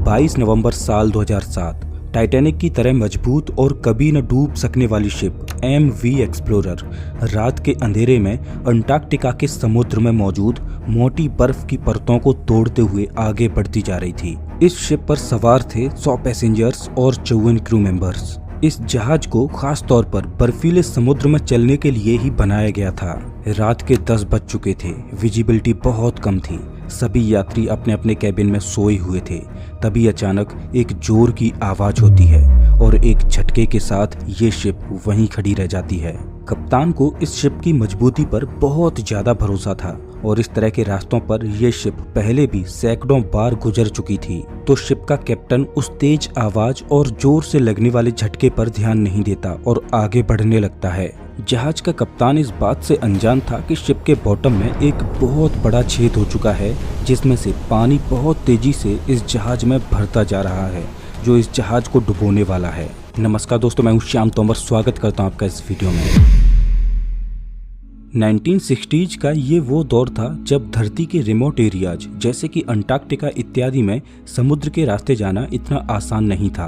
22 नवंबर साल 2007 टाइटैनिक की तरह मजबूत और कभी न डूब सकने वाली शिप MV एक्सप्लोरर रात के अंधेरे में अंटार्कटिका के समुद्र में मौजूद मोटी बर्फ की परतों को तोड़ते हुए आगे बढ़ती जा रही थी। इस शिप पर सवार थे 100 पैसेंजर्स और 54 क्रू मेंबर्स। इस जहाज को खास तौर पर बर्फीले समुद्र में चलने के लिए ही बनाया गया था। रात के 10 बज चुके थे, विजिबिलिटी बहुत कम थी, सभी यात्री अपने अपने कैबिन में सोए हुए थे। तभी अचानक एक जोर की आवाज होती है और एक झटके के साथ ये शिप वहीं खड़ी रह जाती है। कप्तान को इस शिप की मजबूती पर बहुत ज्यादा भरोसा था और इस तरह के रास्तों पर यह शिप पहले भी सैकड़ों बार गुजर चुकी थी। तो शिप का कैप्टन उस तेज आवाज और जोर से लगने वाले झटके पर ध्यान नहीं देता और आगे बढ़ने लगता है। जहाज का कप्तान इस बात से अनजान था कि शिप के बॉटम में एक बहुत बड़ा छेद हो चुका है, जिसमें से पानी बहुत तेजी से इस जहाज में भरता जा रहा है, जो इस जहाज को डुबोने वाला है। नमस्कार दोस्तों, मैं हूं श्याम तोमर, स्वागत करता हूं आपका इस वीडियो में। 1960s का ये वो दौर था जब धरती के रिमोट एरियाज जैसे कि अंटार्कटिका इत्यादि में समुद्र के रास्ते जाना इतना आसान नहीं था,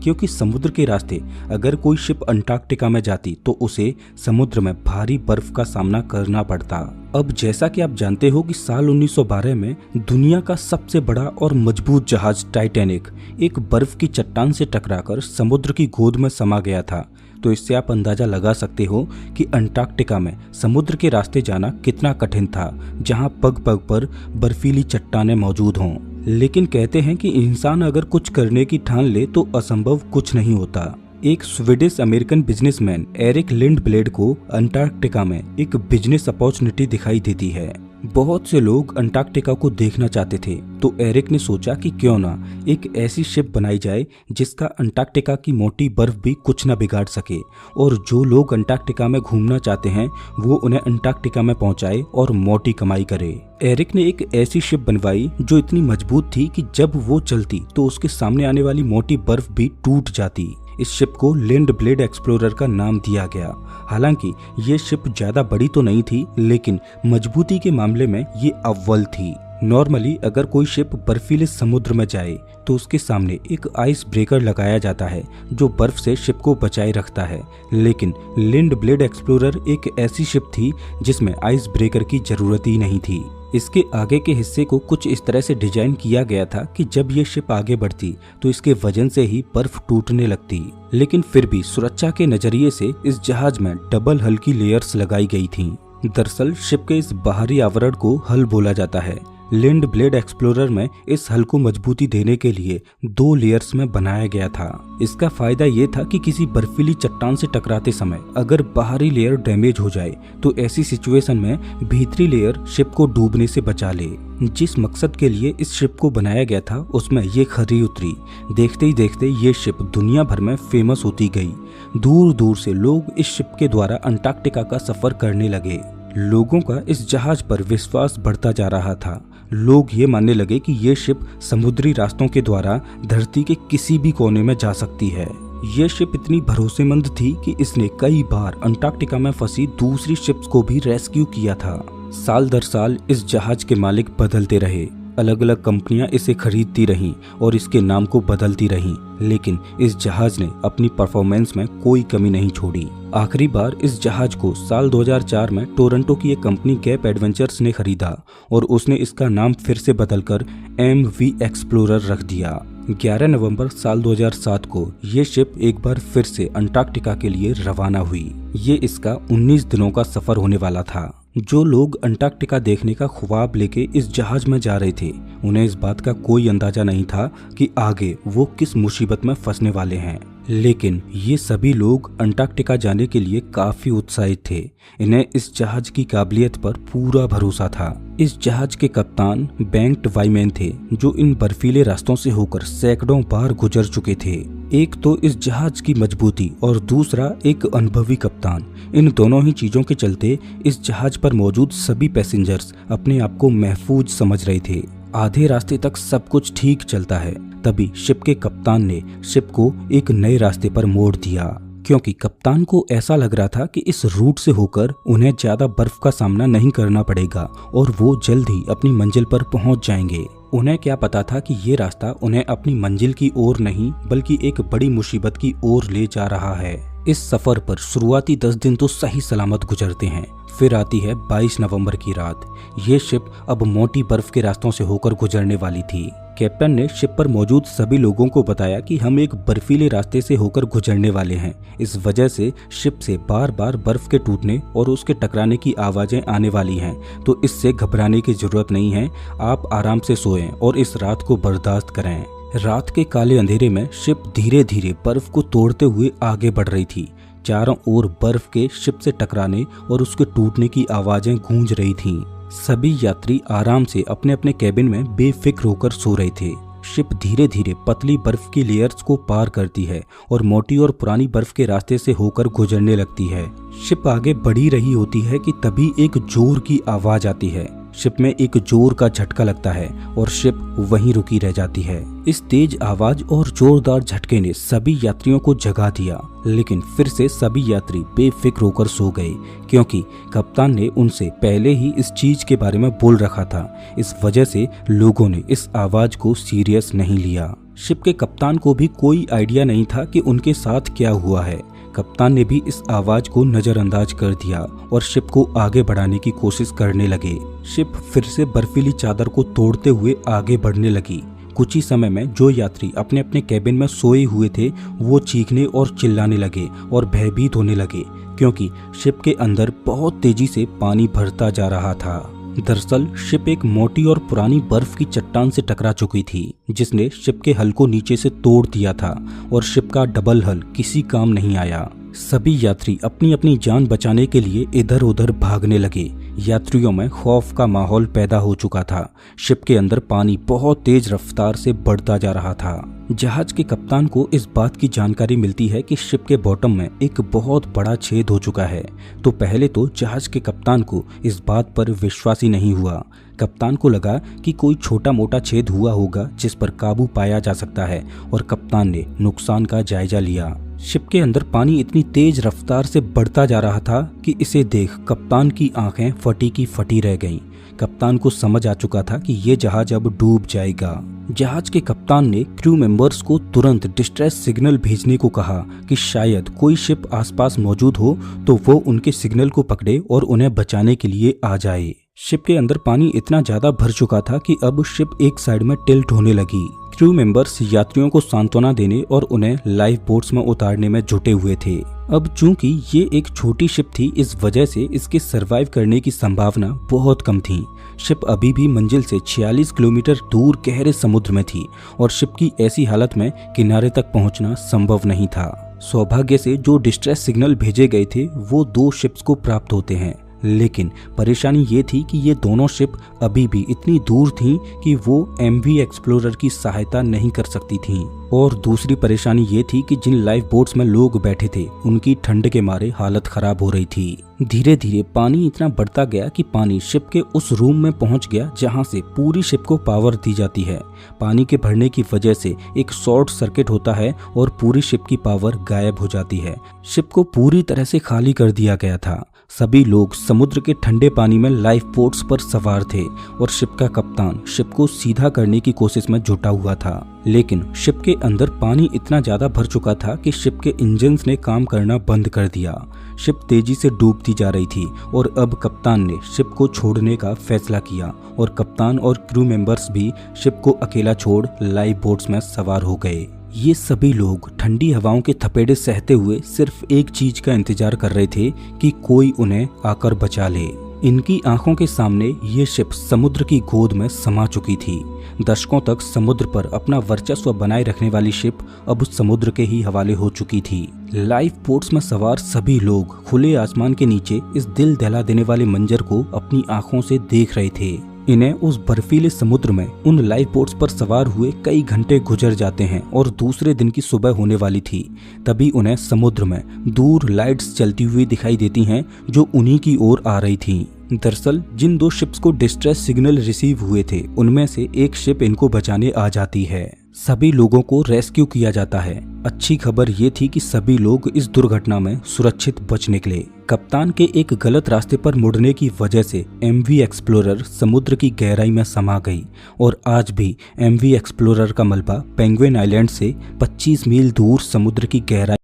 क्योंकि समुद्र के रास्ते अगर कोई शिप अंटार्कटिका में जाती तो उसे समुद्र में भारी बर्फ का सामना करना पड़ता। अब जैसा कि आप जानते हो कि साल 1912 में दुनिया का सबसे बड़ा और मजबूत जहाज टाइटैनिक एक बर्फ की चट्टान से टकराकर समुद्र की गोद में समा गया था। तो इससे आप अंदाजा लगा सकते हो कि अंटार्कटिका में समुद्र के रास्ते जाना कितना कठिन था, जहां पग पग पर बर्फीली चट्टानें मौजूद हों। लेकिन कहते हैं कि इंसान अगर कुछ करने की ठान ले तो असंभव कुछ नहीं होता। एक स्वीडिश अमेरिकन बिजनेसमैन एरिक लिंडब्लेड को अंटार्कटिका में एक बिजनेस अपॉर्चुनिटी दिखाई देती है। बहुत से लोग अंटार्कटिका को देखना चाहते थे, तो एरिक ने सोचा कि क्यों ना एक ऐसी शिप बनाई जाए जिसका अंटार्कटिका की मोटी बर्फ भी कुछ ना बिगाड़ सके, और जो लोग अंटार्कटिका में घूमना चाहते हैं वो उन्हें अंटार्कटिका में पहुंचाए और मोटी कमाई करे। एरिक ने एक ऐसी शिप बनवाई जो इतनी मजबूत थी कि जब वो चलती तो उसके सामने आने वाली मोटी बर्फ भी टूट जाती। इस शिप को लिंडब्लेड एक्सप्लोरर का नाम दिया गया। हालांकि ये शिप ज्यादा बड़ी तो नहीं थी, लेकिन मजबूती के मामले में ये अव्वल थी। नॉर्मली अगर कोई शिप बर्फीले समुद्र में जाए तो उसके सामने एक आइस ब्रेकर लगाया जाता है जो बर्फ से शिप को बचाए रखता है, लेकिन लिंडब्लेड एक्सप्लोरर एक ऐसी शिप थी जिसमें आइस ब्रेकर की जरूरत ही नहीं थी। इसके आगे के हिस्से को कुछ इस तरह से डिजाइन किया गया था कि जब ये शिप आगे बढ़ती तो इसके वजन से ही बर्फ टूटने लगती। लेकिन फिर भी सुरक्षा के नजरिए से इस जहाज में डबल हल की लेयर्स लगाई गई थीं। दरअसल शिप के इस बाहरी आवरण को हल बोला जाता है। लिंडब्लेड एक्सप्लोरर में इस हल को मजबूती देने के लिए 2 लेयर्स में बनाया गया था। इसका फायदा ये था कि किसी बर्फीली चट्टान से टकराते समय अगर बाहरी लेयर डैमेज हो जाए तो ऐसी सिचुएशन में भीतरी लेयर शिप को डूबने से बचा ले। जिस मकसद के लिए इस शिप को बनाया गया था उसमें ये खरी उतरी। देखते ही देखते ये शिप दुनिया भर में फेमस होती गई। दूर दूर से लोग इस शिप के द्वारा अंटार्कटिका का सफर करने लगे। लोगों का इस जहाज पर विश्वास बढ़ता जा रहा था। लोग ये मानने लगे कि ये शिप समुद्री रास्तों के द्वारा धरती के किसी भी कोने में जा सकती है। ये शिप इतनी भरोसेमंद थी कि इसने कई बार अंटार्कटिका में फंसी दूसरी शिप्स को भी रेस्क्यू किया था। साल दर साल इस जहाज के मालिक बदलते रहे, अलग अलग कंपनियां इसे खरीदती रहीं और इसके नाम को बदलती रहीं, लेकिन इस जहाज ने अपनी परफॉर्मेंस में कोई कमी नहीं छोड़ी। आखिरी बार इस जहाज को साल 2004 में टोरंटो की एक कंपनी गैप एडवेंचर्स ने खरीदा और उसने इसका नाम फिर से बदलकर MV एक्सप्लोरर रख दिया। 11 नवंबर साल 2007 को ये शिप एक बार फिर से अंटार्कटिका के लिए रवाना हुई। ये इसका 19 दिनों का सफर होने वाला था। जो लोग अंटार्कटिका देखने का ख्वाब लेके इस जहाज में जा रहे थे, उन्हें इस बात का कोई अंदाजा नहीं था कि आगे वो किस मुसीबत में फंसने वाले हैं। लेकिन ये सभी लोग अंटार्कटिका जाने के लिए काफी उत्साहित थे। इन्हें इस जहाज की काबिलियत पर पूरा भरोसा था। इस जहाज के कप्तान बेंट वाइमैन थे, जो इन बर्फीले रास्तों से होकर सैकड़ों बार गुजर चुके थे। एक तो इस जहाज की मजबूती और दूसरा एक अनुभवी कप्तान। इन दोनों ही चीजों के चलते इस जहाज पर मौजूद सभी पैसेंजर्स अपने आप को महफूज समझ रहे थे। आधे रास्ते तक सब कुछ ठीक चलता है, तभी शिप के कप्तान ने शिप को एक नए रास्ते पर मोड़ दिया, क्योंकि कप्तान को ऐसा लग रहा था कि इस रूट से होकर उन्हें ज्यादा बर्फ का सामना नहीं करना पड़ेगा और वो जल्द ही अपनी मंजिल पर पहुंच जाएंगे। उन्हें क्या पता था कि ये रास्ता उन्हें अपनी मंजिल की ओर नहीं बल्कि एक बड़ी मुसीबत की ओर ले जा रहा है। इस सफर पर शुरुआती 10 दिन तो सही सलामत गुजरते हैं। फिर आती है 22 नवंबर की रात। ये शिप अब मोटी बर्फ के रास्तों से होकर गुजरने वाली थी। कैप्टन ने शिप पर मौजूद सभी लोगों को बताया कि हम एक बर्फीले रास्ते से होकर गुजरने वाले हैं। इस वजह से शिप से बार बार बर्फ के टूटने और उसके टकराने की आवाजें आने वाली हैं, तो इससे घबराने की जरूरत नहीं है। आप आराम से सोएं और इस रात को बर्दाश्त करें। रात के काले अंधेरे में शिप धीरे धीरे बर्फ को तोड़ते हुए आगे बढ़ रही थी। चारों ओर बर्फ के शिप से टकराने और उसके टूटने की आवाजें गूंज रही थीं। सभी यात्री आराम से अपने अपने कैबिन में बेफिक्र होकर सो रहे थे। शिप धीरे धीरे पतली बर्फ की लेयर्स को पार करती है और मोटी और पुरानी बर्फ के रास्ते से होकर गुजरने लगती है। शिप आगे बढ़ी रही होती है कि तभी एक जोर की आवाज आती है। शिप में एक जोर का झटका लगता है और शिप वहीं रुकी रह जाती है। इस तेज आवाज और जोरदार झटके ने सभी यात्रियों को जगा दिया, लेकिन फिर से सभी यात्री बेफिक्र होकर सो गए, क्योंकि कप्तान ने उनसे पहले ही इस चीज के बारे में बोल रखा था। इस वजह से लोगों ने इस आवाज को सीरियस नहीं लिया। शिप के कप्तान को भी कोई आइडिया नहीं था कि उनके साथ क्या हुआ है। कप्तान ने भी इस आवाज को नजरअंदाज कर दिया और शिप को आगे बढ़ाने की कोशिश करने लगे। शिप फिर से बर्फीली चादर को तोड़ते हुए आगे बढ़ने लगी। कुछ ही समय में जो यात्री अपने अपने कैबिन में सोए हुए थे वो चीखने और चिल्लाने लगे और भयभीत होने लगे, क्योंकि शिप के अंदर बहुत तेजी से पानी भरता जा रहा था। दरअसल शिप एक मोटी और पुरानी बर्फ की चट्टान से टकरा चुकी थी, जिसने शिप के हल को नीचे से तोड़ दिया था और शिप का डबल हल किसी काम नहीं आया। सभी यात्री अपनी अपनी जान बचाने के लिए इधर उधर भागने लगे। यात्रियों में खौफ का माहौल पैदा हो चुका था। शिप के अंदर पानी बहुत तेज रफ्तार से बढ़ता जा रहा था। जहाज के कप्तान को इस बात की जानकारी मिलती है कि शिप के बॉटम में एक बहुत बड़ा छेद हो चुका है। तो पहले तो जहाज के कप्तान को इस बात पर विश्वास ही नहीं हुआ। कप्तान को लगा कि कोई छोटा मोटा छेद हुआ होगा जिस पर काबू पाया जा सकता है, और कप्तान ने नुकसान का जायजा लिया। शिप के अंदर पानी इतनी तेज रफ्तार से बढ़ता जा रहा था कि इसे देख कप्तान की आंखें फटी की फटी रह गईं। कप्तान को समझ आ चुका था कि ये जहाज अब डूब जाएगा। जहाज के कप्तान ने क्रू मेंबर्स को तुरंत डिस्ट्रेस सिग्नल भेजने को कहा कि शायद कोई शिप आसपास मौजूद हो तो वो उनके सिग्नल को पकड़े और उन्हें बचाने के लिए आ जाए। शिप के अंदर पानी इतना ज्यादा भर चुका था कि अब शिप एक साइड में टिल्ट होने लगी। क्रू मेंबर्स यात्रियों को सांत्वना देने और उन्हें लाइफ बोट्स में उतारने में जुटे हुए थे। अब चूंकि ये एक छोटी शिप थी, इस वजह से इसके सरवाइव करने की संभावना बहुत कम थी। शिप अभी भी मंजिल से 46 किलोमीटर दूर गहरे समुद्र में थी और शिप की ऐसी हालत में किनारे तक पहुंचना संभव नहीं था। सौभाग्य से जो डिस्ट्रेस सिग्नल भेजे गए थे वो 2 शिप्स को प्राप्त होते हैं, लेकिन परेशानी ये थी कि ये दोनों शिप अभी भी इतनी दूर थीं कि वो एमवी एक्सप्लोरर की सहायता नहीं कर सकती थीं। और दूसरी परेशानी ये थी कि जिन लाइफ बोट्स में लोग बैठे थे उनकी ठंड के मारे हालत खराब हो रही थी। धीरे धीरे पानी इतना बढ़ता गया कि पानी शिप के उस रूम में पहुंच गया जहां से पूरी शिप को पावर दी जाती है। पानी के भरने की वजह से एक शॉर्ट सर्किट होता है और पूरी शिप की पावर गायब हो जाती है। शिप को पूरी तरह से खाली कर दिया गया था। सभी लोग समुद्र के ठंडे पानी में लाइफ बोट्स पर सवार थे और शिप का कप्तान शिप को सीधा करने की कोशिश में जुटा हुआ था। लेकिन शिप के अंदर पानी इतना ज्यादा भर चुका था कि शिप के इंजन्स ने काम करना बंद कर दिया। शिप तेजी से डूबती जा रही थी और अब कप्तान ने शिप को छोड़ने का फैसला किया और कप्तान और क्रू मेंबर्स भी शिप को अकेला छोड़ लाइफ बोट्स में सवार हो गए। ये सभी लोग ठंडी हवाओं के थपेड़े सहते हुए सिर्फ एक चीज का इंतजार कर रहे थे कि कोई उन्हें आकर बचा ले। इनकी आंखों के सामने ये शिप समुद्र की गोद में समा चुकी थी। दशकों तक समुद्र पर अपना वर्चस्व बनाए रखने वाली शिप अब समुद्र के ही हवाले हो चुकी थी। लाइफ बोट्स में सवार सभी लोग खुले आसमान के नीचे इस दिल दहला देने वाले मंजर को अपनी आंखों से देख रहे थे। इन्हें उस बर्फीले समुद्र में उन लाइफ बोट्स पर सवार हुए कई घंटे गुजर जाते हैं और दूसरे दिन की सुबह होने वाली थी। तभी उन्हें समुद्र में दूर लाइट्स जलती हुई दिखाई देती हैं जो उन्हीं की ओर आ रही थीं। दरअसल जिन 2 शिप्स को डिस्ट्रेस सिग्नल रिसीव हुए थे उनमें से एक शिप इनको बचाने आ जाती है। सभी लोगों को रेस्क्यू किया जाता है। अच्छी खबर ये थी कि सभी लोग इस दुर्घटना में सुरक्षित बच निकले। कप्तान के एक गलत रास्ते पर मुड़ने की वजह से एमवी एक्सप्लोरर समुद्र की गहराई में समा गई और आज भी एमवी एक्सप्लोरर का मलबा पेंगुइन आइलैंड से 25 मील दूर समुद्र की गहराई